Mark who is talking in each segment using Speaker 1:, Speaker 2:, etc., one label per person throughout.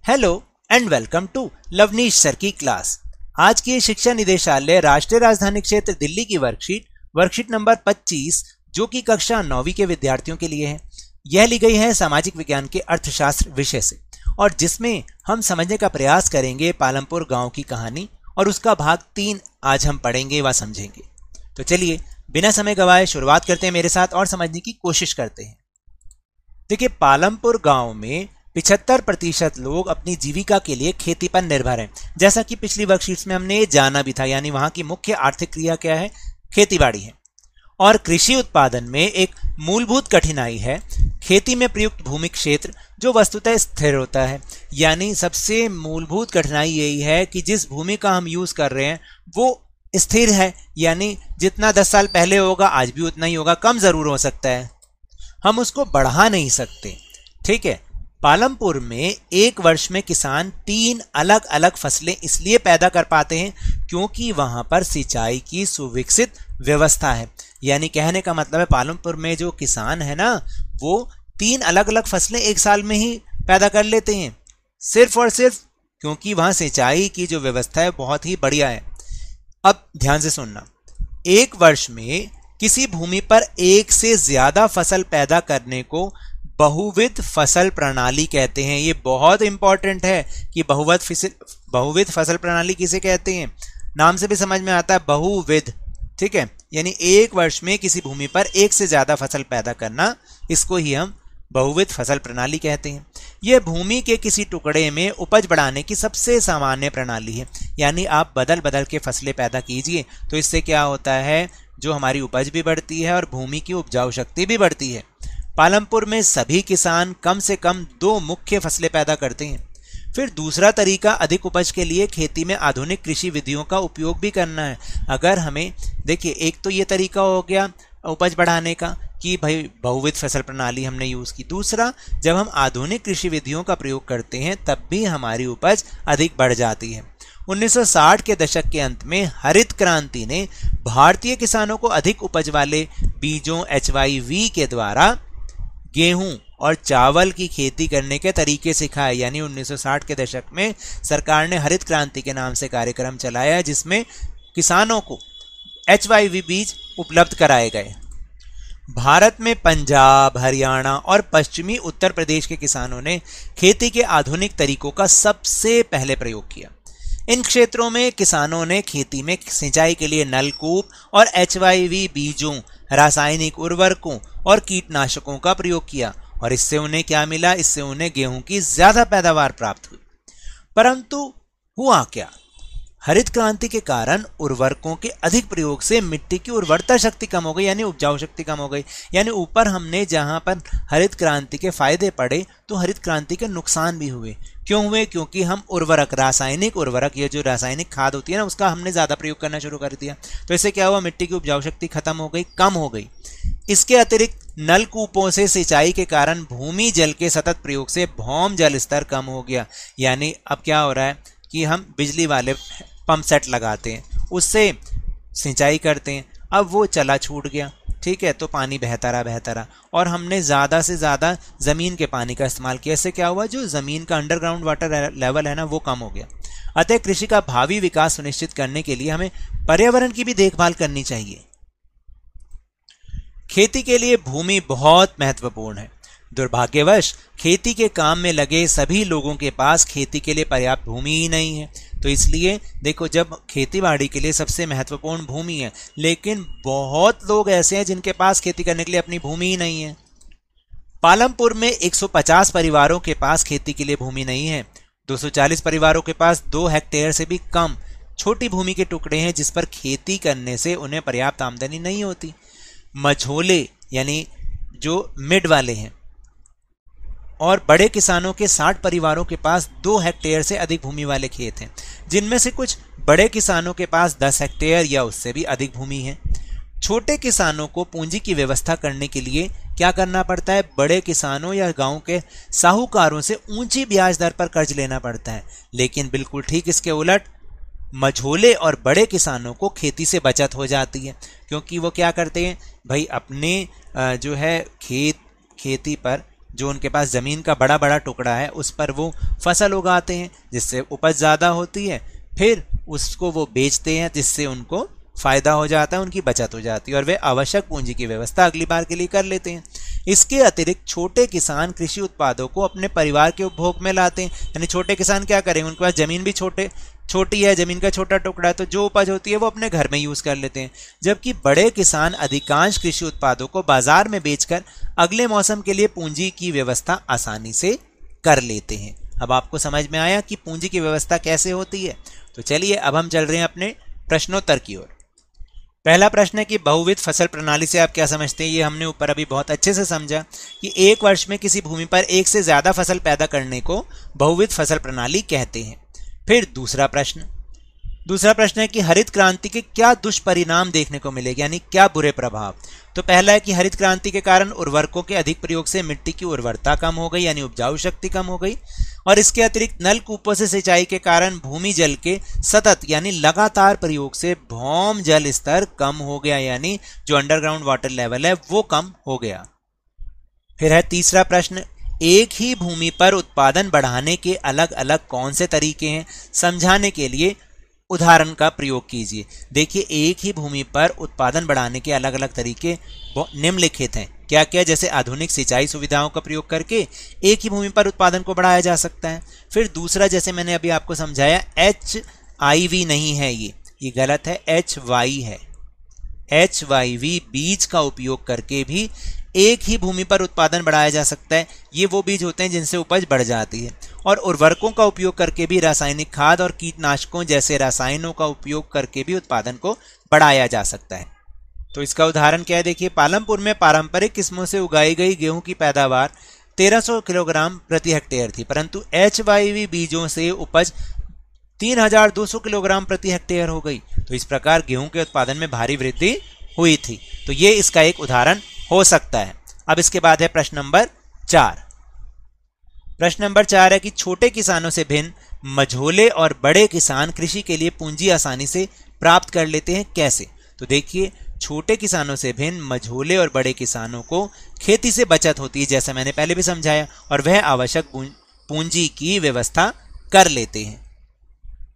Speaker 1: Hello and welcome to Lavneesh sir की class. आज की शिक्षा निदेशालय राष्ट्रीय राजधानी क्षेत्र दिल्ली की वर्कशीट नंबर 25 जो कि कक्षा 9वीं के विद्यार्थियों के लिए है। यह ली गई है सामाजिक विज्ञान के अर्थशास्त्र विषय से और जिसमें हम समझने का प्रयास करेंगे पालमपुर गांव की कहानी और उसका भाग 3 आज हम पढ़ेंगे व समझेंगे। तो चलिए बिना समय गवाए शुरुआत करते हैं मेरे साथ और समझने की कोशिश करते हैं। देखिए, पालमपुर गांव में 75% लोग अपनी जीविका के लिए खेती पर निर्भर हैं। जैसा कि पिछली वर्कशीट्स में हमने ये जाना भी था, यानी वहां की मुख्य आर्थिक क्रिया क्या है? खेतीबाड़ी है। और कृषि उत्पादन में एक मूलभूत कठिनाई है खेती में प्रयुक्त भूमि क्षेत्र जो वस्तुतः स्थिर होता है। यानी सबसे मूलभूत कठिनाई यही है कि जिस भूमि का हम यूज कर रहे हैं वो स्थिर है, यानी जितना 10 साल पहले होगा आज भी उतना ही होगा, कम जरूर हो सकता है, हम उसको बढ़ा नहीं सकते। ठीक है, पालमपुर में एक वर्ष में किसान 3 अलग अलग फसलें इसलिए पैदा कर पाते हैं क्योंकि वहां पर सिंचाई की सुविकसित व्यवस्था है। यानी कहने का मतलब है पालमपुर में जो किसान है ना, वो 3 अलग अलग फसलें एक साल में ही पैदा कर लेते हैं, सिर्फ और सिर्फ क्योंकि वहां सिंचाई की जो व्यवस्था है बहुत ही बढ़िया है। अब ध्यान से सुनना, एक वर्ष में किसी भूमि पर एक से ज्यादा फसल पैदा करने को बहुविध फसल प्रणाली कहते हैं। ये बहुत इंपॉर्टेंट है कि बहुविध फसल प्रणाली किसे कहते हैं? नाम से भी समझ में आता है, बहुविध। ठीक है, यानी एक वर्ष में किसी भूमि पर एक से ज्यादा फसल पैदा करना, इसको ही हम बहुविध फसल प्रणाली कहते हैं। यह भूमि के किसी टुकड़े में उपज बढ़ाने की सबसे सामान्य प्रणाली है। यानी आप बदल बदल के फसलें पैदा कीजिए तो इससे क्या होता है, जो हमारी उपज भी बढ़ती है और भूमि की उपजाऊ शक्ति भी बढ़ती है। पालमपुर में सभी किसान कम से कम 2 मुख्य फसलें पैदा करते हैं। फिर दूसरा तरीका अधिक उपज के लिए खेती में आधुनिक कृषि विधियों का उपयोग भी करना है। अगर हमें देखिए, एक तो ये तरीका हो गया उपज बढ़ाने का कि भाई बहुविध फसल प्रणाली हमने यूज की। दूसरा, जब हम आधुनिक कृषि विधियों का प्रयोग करते हैं तब भी हमारी उपज अधिक बढ़ जाती है। 1960 के दशक के अंत में हरित क्रांति ने भारतीय किसानों को अधिक उपज वाले बीजों HYV के द्वारा गेहूं और चावल की खेती करने के तरीके सिखाए। यानी 1960 के दशक में सरकार ने हरित क्रांति के नाम से कार्यक्रम चलाया जिसमें किसानों को HYV बीज उपलब्ध कराए गए। भारत में पंजाब, हरियाणा और पश्चिमी उत्तर प्रदेश के किसानों ने खेती के आधुनिक तरीकों का सबसे पहले प्रयोग किया। इन क्षेत्रों में किसानों ने खेती में सिंचाई के लिए नलकूप और HYV बीजों, रासायनिक उर्वरकों और कीटनाशकों का प्रयोग किया और इससे उन्हें क्या मिला? इससे उन्हें गेहूं की ज्यादा पैदावार प्राप्त हुई। परंतु हुआ क्या? हरित क्रांति के कारण उर्वरकों के अधिक प्रयोग से मिट्टी की उर्वरता शक्ति कम हो गई, यानी उपजाऊ शक्ति कम हो गई। यानी ऊपर हमने जहां पर हरित क्रांति के फायदे पड़े तो हरित क्रांति के नुकसान भी हुए। क्यों हुए? क्योंकि हम उर्वरक, रासायनिक उर्वरक, ये जो रासायनिक खाद होती है ना, उसका हमने ज्यादा प्रयोग करना शुरू कर दिया। तो इससे क्या हुआ? मिट्टी की उपजाऊ शक्ति खत्म हो गई, कम हो गई। इसके अतिरिक्त नलकूपों से सिंचाई के कारण भूमि जल के सतत प्रयोग से भौम जल स्तर कम हो गया। यानी अब क्या हो रहा है कि हम बिजली वाले पंप सेट लगाते हैं, उससे सिंचाई करते हैं, अब वो चला छूट गया। ठीक है, तो पानी बहता रहा और हमने ज़्यादा से ज़्यादा ज़मीन के पानी का इस्तेमाल किया। इससे क्या हुआ? जो ज़मीन का अंडरग्राउंड वाटर लेवल है ना, वो कम हो गया। अतः कृषि का भावी विकास सुनिश्चित करने के लिए हमें पर्यावरण की भी देखभाल करनी चाहिए। खेती के लिए भूमि बहुत महत्वपूर्ण है। दुर्भाग्यवश खेती के काम में लगे सभी लोगों के पास खेती के लिए पर्याप्त भूमि ही नहीं है। तो इसलिए देखो, जब खेतीबाड़ी के लिए सबसे महत्वपूर्ण भूमि है, लेकिन बहुत लोग ऐसे हैं जिनके पास खेती करने के लिए अपनी भूमि ही नहीं है। पालमपुर में 150 परिवारों के पास खेती के लिए भूमि नहीं है। 240 परिवारों के पास 2 हेक्टेयर से भी कम छोटी भूमि के टुकड़े हैं जिस पर खेती करने से उन्हें पर्याप्त आमदनी नहीं होती। मझोले यानी जो मिड वाले हैं और बड़े किसानों के 60 परिवारों के पास 2 हेक्टेयर से अधिक भूमि वाले खेत हैं, जिनमें से कुछ बड़े किसानों के पास 10 हेक्टेयर या उससे भी अधिक भूमि है। छोटे किसानों को पूंजी की व्यवस्था करने के लिए क्या करना पड़ता है? बड़े किसानों या गांव के साहूकारों से ऊंची ब्याज दर पर कर्ज लेना पड़ता है। लेकिन बिल्कुल ठीक इसके उलट मझोले और बड़े किसानों को खेती से बचत हो जाती है, क्योंकि वो क्या करते हैं भाई, अपने जो है खेती पर जो उनके पास ज़मीन का बड़ा बड़ा टुकड़ा है उस पर वो फसल उगाते हैं जिससे उपज ज़्यादा होती है, फिर उसको वो बेचते हैं जिससे उनको फ़ायदा हो जाता है, उनकी बचत हो जाती है और वे आवश्यक पूंजी की व्यवस्था अगली बार के लिए कर लेते हैं। इसके अतिरिक्त छोटे किसान कृषि उत्पादों को अपने परिवार के उपभोग में लाते हैं, यानी छोटे किसान क्या करेंगे, उनके पास ज़मीन भी छोटी है, ज़मीन का छोटा टुकड़ा है, तो जो उपज होती है वो अपने घर में यूज़ कर लेते हैं। जबकि बड़े किसान अधिकांश कृषि उत्पादों को बाजार में बेचकर अगले मौसम के लिए पूंजी की व्यवस्था आसानी से कर लेते हैं। अब आपको समझ में आया कि पूंजी की व्यवस्था कैसे होती है। तो चलिए अब हम चल रहे हैं अपने प्रश्नोत्तर की ओर। पहला प्रश्न है कि बहुविध फसल प्रणाली से आप क्या समझते हैं। ये हमने ऊपर अभी बहुत अच्छे से समझा कि एक वर्ष में किसी भूमि पर एक से ज्यादा फसल पैदा करने को बहुविध फसल प्रणाली कहते हैं। फिर दूसरा प्रश्न है कि हरित क्रांति के क्या दुष्परिणाम देखने को मिलेगा, यानी क्या बुरे प्रभाव। तो पहला है कि हरित क्रांति के कारण उर्वरकों के अधिक प्रयोग से मिट्टी की उर्वरता कम हो गई, यानी उपजाऊ शक्ति कम हो गई, और इसके अतिरिक्त नलकूपों से सिंचाई के कारण भूमि जल के सतत यानी लगातार प्रयोग से भौम जल स्तर कम हो गया, यानी जो अंडरग्राउंड वाटर लेवल है वो कम हो गया। फिर है तीसरा प्रश्न, एक ही भूमि पर उत्पादन बढ़ाने के अलग अलग कौन से तरीके हैं, समझाने के लिए उदाहरण का प्रयोग कीजिए। देखिए, एक ही भूमि पर उत्पादन बढ़ाने के अलग अलग तरीके निम्नलिखित हैं। क्या क्या, जैसे आधुनिक सिंचाई सुविधाओं का प्रयोग करके एक ही भूमि पर उत्पादन को बढ़ाया जा सकता है। फिर दूसरा, जैसे मैंने अभी आपको समझाया, HIV नहीं है, ये गलत है, HY है। HYV बीज का उपयोग करके भी एक ही भूमि पर उत्पादन बढ़ाया जा सकता है। ये वो बीज होते हैं जिनसे उपज बढ़ जाती है। और उर्वरकों का उपयोग करके भी, रासायनिक खाद और कीटनाशकों जैसे रसायनों का उपयोग करके भी उत्पादन को बढ़ाया जा सकता है। तो इसका उदाहरण क्या है, देखिए, पालमपुर में पारंपरिक किस्मों से उगाई गई गेहूं की पैदावार 1300 किलोग्राम प्रति हेक्टेयर थी, परंतु HYV बीजों से उपज 3200 किलोग्राम प्रति हेक्टेयर हो गई। तो इस प्रकार गेहूं के उत्पादन में भारी वृद्धि हुई थी। तो ये इसका एक उदाहरण हो सकता है। अब इसके बाद है प्रश्न नंबर 4। प्रश्न नंबर 4 है कि छोटे किसानों से भिन्न मझोले और बड़े किसान कृषि के लिए पूंजी आसानी से प्राप्त कर लेते हैं, कैसे। तो देखिए, छोटे किसानों से भिन्न मझोले और बड़े किसानों को खेती से बचत होती है, जैसा मैंने पहले भी समझाया, और वह आवश्यक पूंजी की व्यवस्था कर लेते हैं।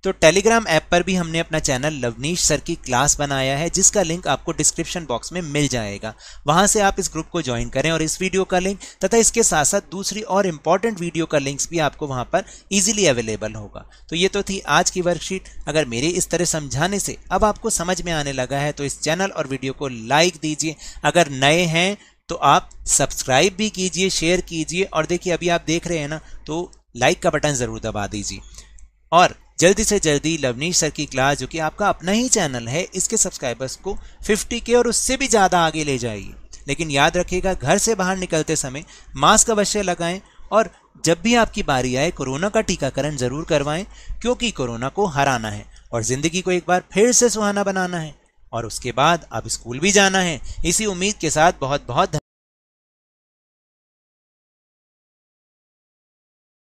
Speaker 1: तो टेलीग्राम ऐप पर भी हमने अपना चैनल लवनीश सर की क्लास बनाया है, जिसका लिंक आपको डिस्क्रिप्शन बॉक्स में मिल जाएगा। वहां से आप इस ग्रुप को ज्वाइन करें और इस वीडियो का लिंक तथा इसके साथ साथ दूसरी और इंपॉर्टेंट वीडियो का लिंक्स भी आपको वहां पर इजीली अवेलेबल होगा। तो ये तो थी आज की वर्कशीट। अगर मेरे इस तरह समझाने से अब आपको समझ में आने लगा है तो इस चैनल और वीडियो को लाइक दीजिए। अगर नए हैं तो आप सब्सक्राइब भी कीजिए, शेयर कीजिए, और देखिए अभी आप देख रहे हैं ना, तो लाइक का बटन जरूर दबा दीजिए। और जल्दी से जल्दी लवनीश सर की क्लास, जो कि आपका अपना ही चैनल है, इसके सब्सक्राइबर्स को 50K और उससे भी ज़्यादा आगे ले जाइए। लेकिन याद रखिएगा, घर से बाहर निकलते समय मास्क अवश्य लगाएं, और जब भी आपकी बारी आए कोरोना का टीकाकरण जरूर करवाएं, क्योंकि कोरोना को हराना है और ज़िंदगी को एक बार फिर से सुहाना बनाना है। और उसके बाद अब स्कूल भी जाना है। इसी उम्मीद के साथ बहुत बहुत